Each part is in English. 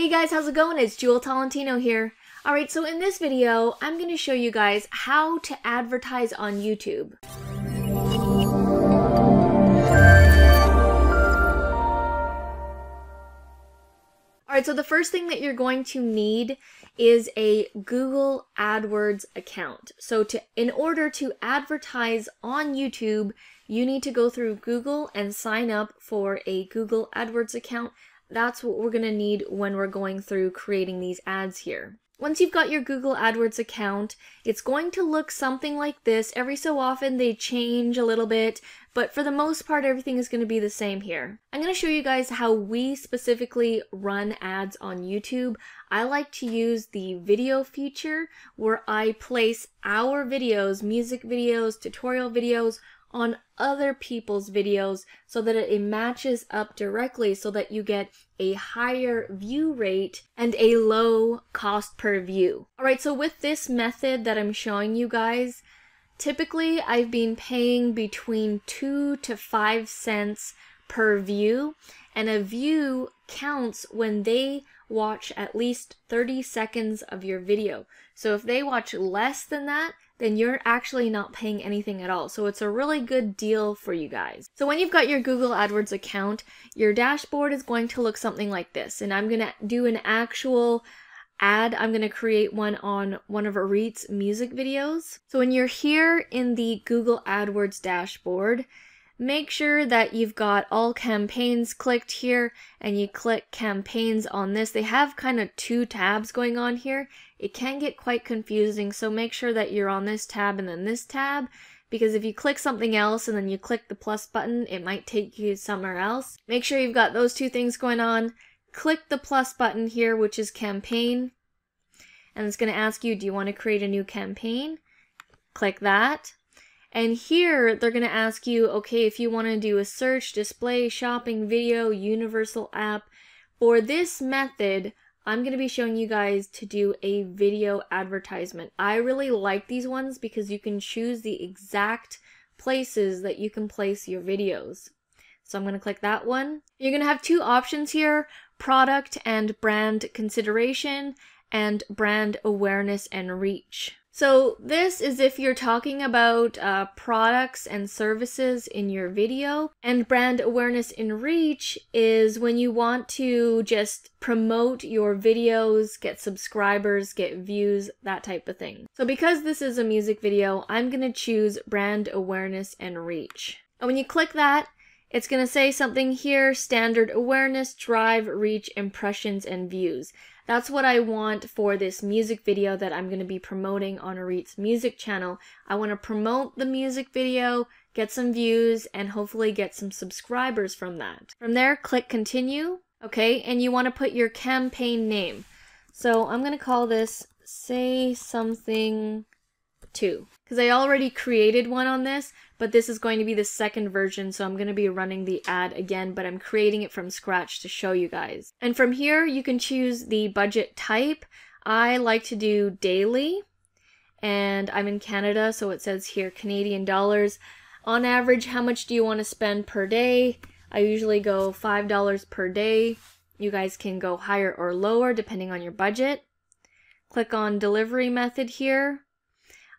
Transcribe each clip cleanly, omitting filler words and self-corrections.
Hey guys, how's it going? It's Jewel Tolentino here. Alright, so in this video, I'm going to show you guys how to advertise on YouTube. Alright, so the first thing that you're going to need is a Google AdWords account. So in order to advertise on YouTube, you need to go through Google and sign up for a Google AdWords account. That's what we're going to need when we're going through creating these ads here. Once you've got your Google AdWords account, it's going to look something like this. Every so often they change a little bit, but for the most part everything is going to be the same here. I'm going to show you guys how we specifically run ads on YouTube. I like to use the video feature where I place our videos, music videos, tutorial videos, on other people's videos so that it matches up directly so that you get a higher view rate and a low cost per view. Alright, so with this method that I'm showing you guys, typically I've been paying between 2 to 5 cents per view, and a view counts when they watch at least 30 seconds of your video. So if they watch less than that, then you're actually not paying anything at all. So it's a really good deal for you guys. So when you've got your Google AdWords account, your dashboard is going to look something like this. And I'm going to do an actual ad. I'm going to create one on one of Arit's music videos. So when you're here in the Google AdWords dashboard, make sure that you've got all campaigns clicked here and you click campaigns on this. They have kind of two tabs going on here. It can get quite confusing, so make sure that you're on this tab and then this tab, because if you click something else and then you click the plus button, it might take you somewhere else. Make sure you've got those two things going on. Click the plus button here, which is campaign, and it's going to ask you, do you want to create a new campaign? Click that. And here they're going to ask you, okay, if you want to do a search, display, shopping, video, universal app. For this method, I'm going to be showing you guys to do a video advertisement. I really like these ones because you can choose the exact places that you can place your videos. So I'm going to click that one. You're going to have two options here, product and brand consideration and brand awareness and reach. So this is if you're talking about products and services in your video, and brand awareness and reach is when you want to just promote your videos, get subscribers, get views, that type of thing. So because this is a music video, I'm going to choose brand awareness and reach. And when you click that, it's going to say something here, standard awareness, drive, reach, impressions, and views. That's what I want for this music video that I'm going to be promoting on Arit's music channel. I want to promote the music video, get some views, and hopefully get some subscribers from that. From there, click continue. Okay, and you want to put your campaign name. So I'm going to call this Say Something To, because I already created one on this, but this is going to be the second version, so I'm going to be running the ad again, but I'm creating it from scratch to show you guys. And from here, you can choose the budget type. I like to do daily, and I'm in Canada, so it says here Canadian dollars. On average, how much do you want to spend per day? I usually go $5 per day. You guys can go higher or lower depending on your budget. Click on delivery method here.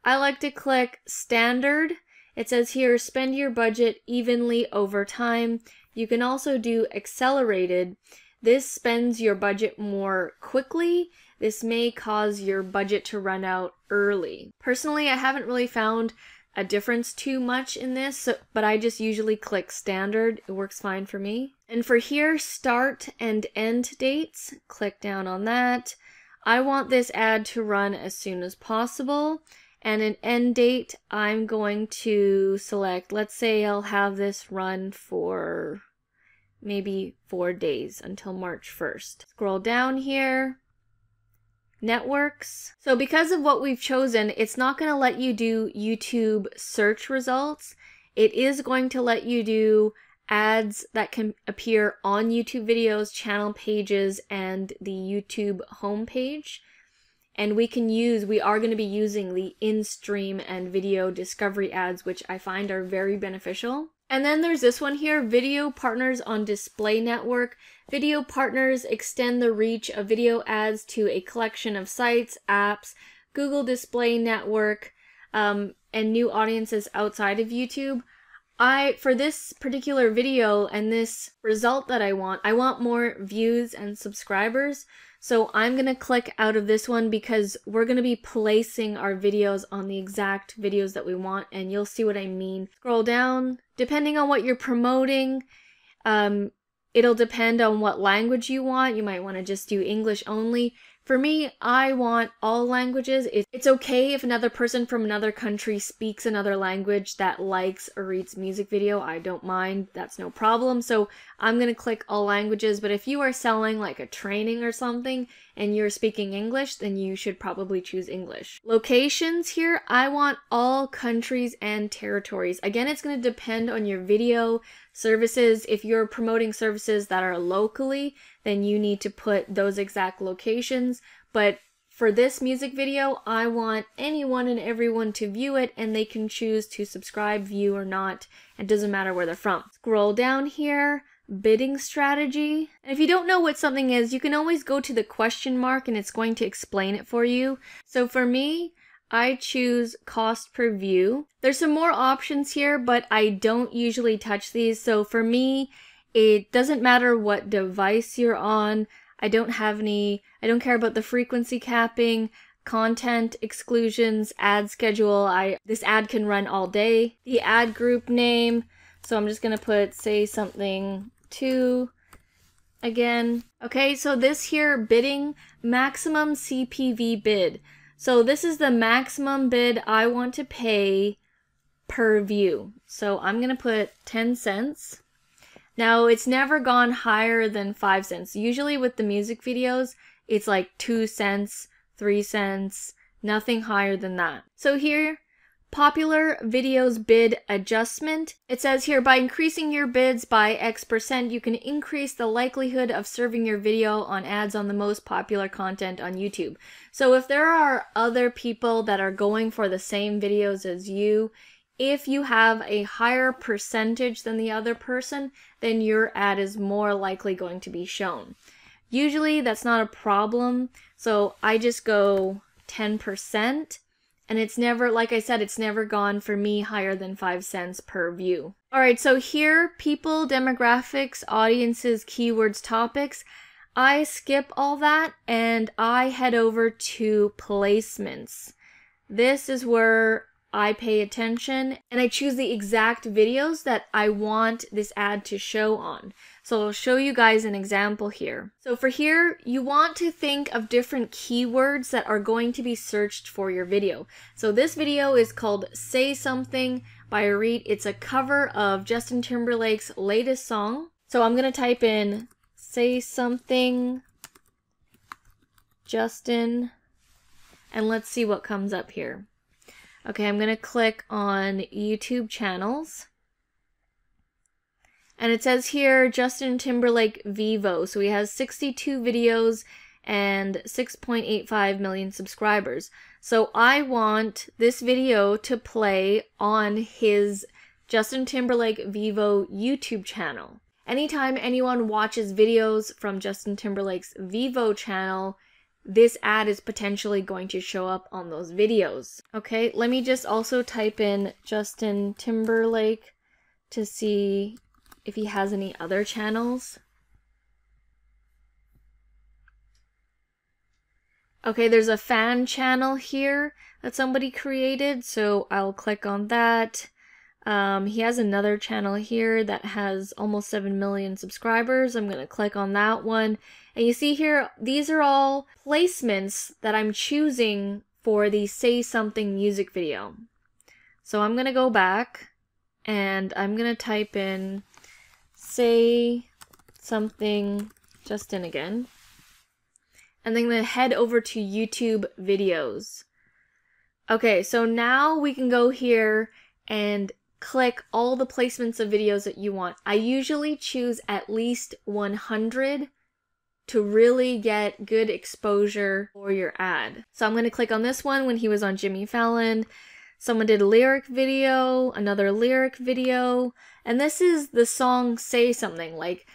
I like to click standard. It says here, spend your budget evenly over time. You can also do accelerated. This spends your budget more quickly. This may cause your budget to run out early. Personally, I haven't really found a difference too much in this, but I just usually click standard. It works fine for me. And for here, start and end dates, click down on that. I want this ad to run as soon as possible. And an end date, I'm going to select, let's say I'll have this run for maybe 4 days until March 1st. Scroll down here, networks. So because of what we've chosen, it's not going to let you do YouTube search results. It is going to let you do ads that can appear on YouTube videos, channel pages, and the YouTube homepage. And we are going to be using the in-stream and video discovery ads, which I find are very beneficial. And then there's this one here, video partners on display network. Video partners extend the reach of video ads to a collection of sites, apps, Google Display Network, and new audiences outside of YouTube. For this particular video and this result that I want more views and subscribers. So I'm going to click out of this one because we're going to be placing our videos on the exact videos that we want, and you'll see what I mean. Scroll down. Depending on what you're promoting, it'll depend on what language you want. You might want to just do English only. For me, I want all languages. It's okay if another person from another country speaks another language that likes or reads music video. I don't mind. That's no problem. So I'm going to click all languages. But if you are selling like a training or something and you're speaking English, then you should probably choose English. Locations here, I want all countries and territories. Again, it's going to depend on your video services. If you're promoting services that are locally, then you need to put those exact locations. But for this music video, I want anyone and everyone to view it, and they can choose to subscribe, view, or not. It doesn't matter where they're from. Scroll down here, bidding strategy. And if you don't know what something is, you can always go to the question mark and it's going to explain it for you. So for me, I choose cost per view. There's some more options here, but I don't usually touch these. So for me, it doesn't matter what device you're on. I don't care about the frequency capping, content exclusions, ad schedule. This ad can run all day. The ad group name. So I'm just going to put say something to again. Okay, so this here, bidding, maximum CPV bid. So this is the maximum bid I want to pay per view. So I'm going to put 10 cents. Now, it's never gone higher than 5 cents. Usually with the music videos, it's like 2 cents, 3 cents, nothing higher than that. So here, popular videos bid adjustment. It says here, by increasing your bids by X%, you can increase the likelihood of serving your video on ads on the most popular content on YouTube. So if there are other people that are going for the same videos as you, if you have a higher percentage than the other person, then your ad is more likely going to be shown. Usually that's not a problem, so I just go 10%, and it's never, like I said, it's never gone for me higher than 5 cents per view. Alright, so here, people, demographics, audiences, keywords, topics. I skip all that and I head over to placements. This is where I pay attention and I choose the exact videos that I want this ad to show on. So I'll show you guys an example here. So for here, you want to think of different keywords that are going to be searched for your video. So this video is called Say Something by Arit. It's a cover of Justin Timberlake's latest song. So I'm going to type in Say Something Justin and let's see what comes up here. Okay, I'm going to click on YouTube channels. And it says here, Justin Timberlake Vevo. So he has 62 videos and 6.85 million subscribers. So I want this video to play on his Justin Timberlake Vevo YouTube channel. Anytime anyone watches videos from Justin Timberlake's Vevo channel, this ad is potentially going to show up on those videos. Okay, let me just also type in Justin Timberlake to see if he has any other channels. Okay, there's a fan channel here that somebody created, so I'll click on that. He has another channel here that has almost 7 million subscribers. I'm going to click on that one. And you see here, these are all placements that I'm choosing for the Say Something music video. So I'm going to go back and I'm going to type in Say Something Justin again. And then I'm going to head over to YouTube videos. Okay, so now we can go here and click all the placements of videos that you want. I usually choose at least 100 to really get good exposure for your ad. So I'm going to click on this one when he was on Jimmy Fallon. Someone did a lyric video, another lyric video, And this is the song Say Something. Like,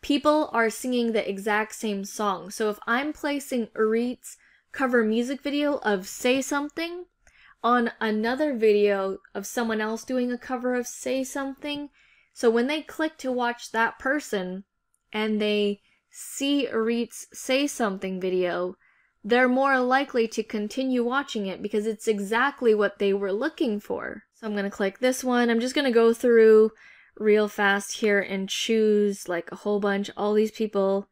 people are singing the exact same song. So if I'm placing Urit's cover music video of Say Something on another video of someone else doing a cover of Say Something, so when they click to watch that person and they see Urit's Say Something video, they're more likely to continue watching it because it's exactly what they were looking for. So I'm going to click this one. I'm just going to go through real fast here and choose like a whole bunch. All these people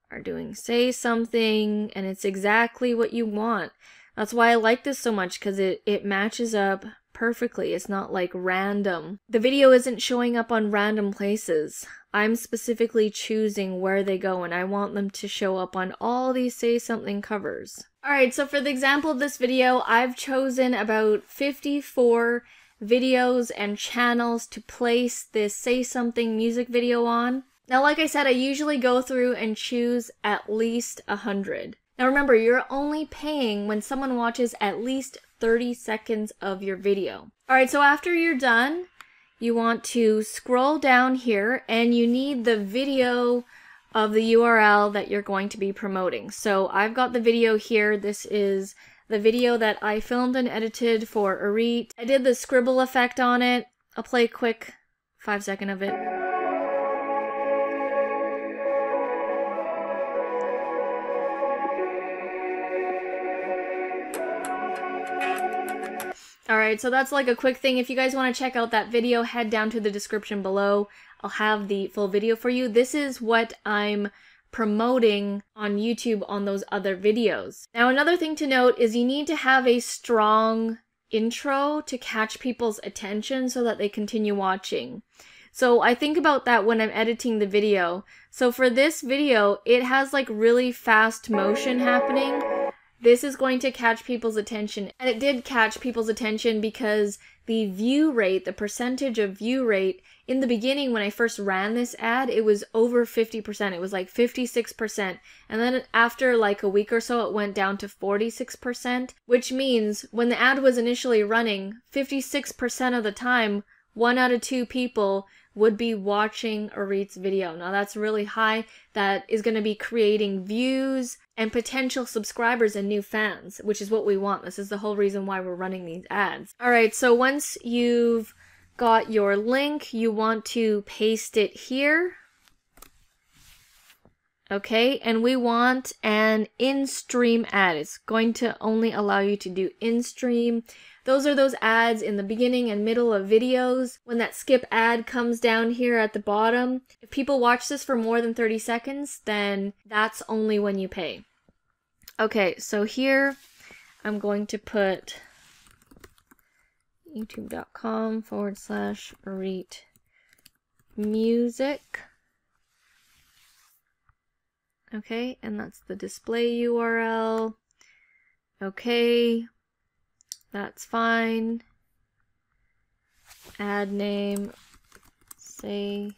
are doing Say Something, and it's exactly what you want. That's why I like this so much, because it matches up perfectly. It's not like random. The video isn't showing up on random places. I'm specifically choosing where they go, and I want them to show up on all these Say Something covers. Alright, so for the example of this video, I've chosen about 54 videos and channels to place this Say Something music video on. Now, like I said, I usually go through and choose at least 100. Now remember, you're only paying when someone watches at least 30 seconds of your video. Alright, so after you're done, you want to scroll down here and you need the video of the URL that you're going to be promoting. So I've got the video here. This is the video that I filmed and edited for Urit. I did the scribble effect on it. I'll play a quick 5-second of it. Alright, so that's like a quick thing. If you guys want to check out that video, head down to the description below. I'll have the full video for you. This is what I'm promoting on YouTube on those other videos. Now, another thing to note is you need to have a strong intro to catch people's attention so that they continue watching. So I think about that when I'm editing the video. So for this video, it has like really fast motion happening. This is going to catch people's attention, and it did catch people's attention because the view rate, the percentage of view rate, in the beginning when I first ran this ad, it was over 50%. It was like 56%, and then after like a week or so, it went down to 46%, which means when the ad was initially running, 56% of the time, 1 out of 2 people would be watching Urit's video. Now that's really high. That is going to be creating views and potential subscribers and new fans, which is what we want. This is the whole reason why we're running these ads. Alright, so once you've got your link, you want to paste it here. Okay, and we want an in-stream ad. It's going to only allow you to do in-stream. Those are those ads in the beginning and middle of videos. When that skip ad comes down here at the bottom, if people watch this for more than 30 seconds, then that's only when you pay. Okay, so here I'm going to put youtube.com/Urit music. Okay, and that's the display URL. Okay, that's fine. Ad name, Say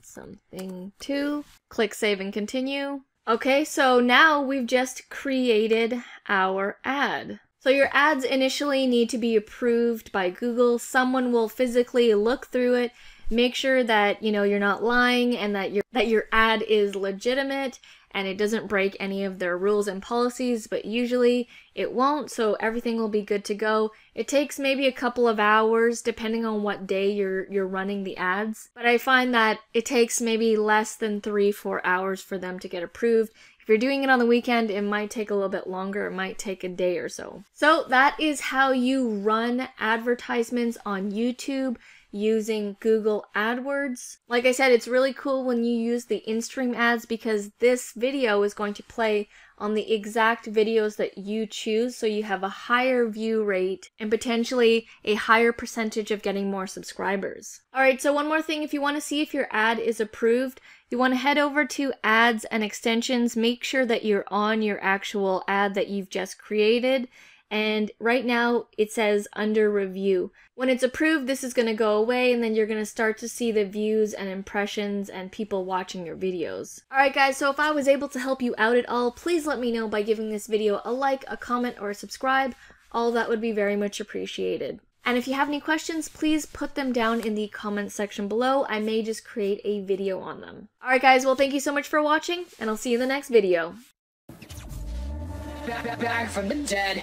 Something too. Click save and continue. Okay, so now we've just created our ad. So your ads initially need to be approved by Google. Someone will physically look through it, make sure that, you know, you're not lying and that your ad is legitimate and it doesn't break any of their rules and policies, but usually it won't, so everything will be good to go. It takes maybe a couple of hours depending on what day you're running the ads, but I find that it takes maybe less than 3-4 hours for them to get approved. If you're doing it on the weekend, it might take a little bit longer. It might take a day or so. So that is how you run advertisements on YouTube using Google AdWords. Like I said, it's really cool when you use the in-stream ads because this video is going to play on the exact videos that you choose, so you have a higher view rate and potentially a higher percentage of getting more subscribers. Alright, so one more thing, if you want to see if your ad is approved, you want to head over to ads and extensions, make sure that you're on your actual ad that you've just created. And right now it says under review. When it's approved, this is going to go away and then you're going to start to see the views and impressions and people watching your videos. Alright guys, so if I was able to help you out at all, please let me know by giving this video a like, a comment, or a subscribe. All that would be very much appreciated. And if you have any questions, please put them down in the comments section below. I may just create a video on them. Alright guys, well thank you so much for watching, and I'll see you in the next video. Back from the dead.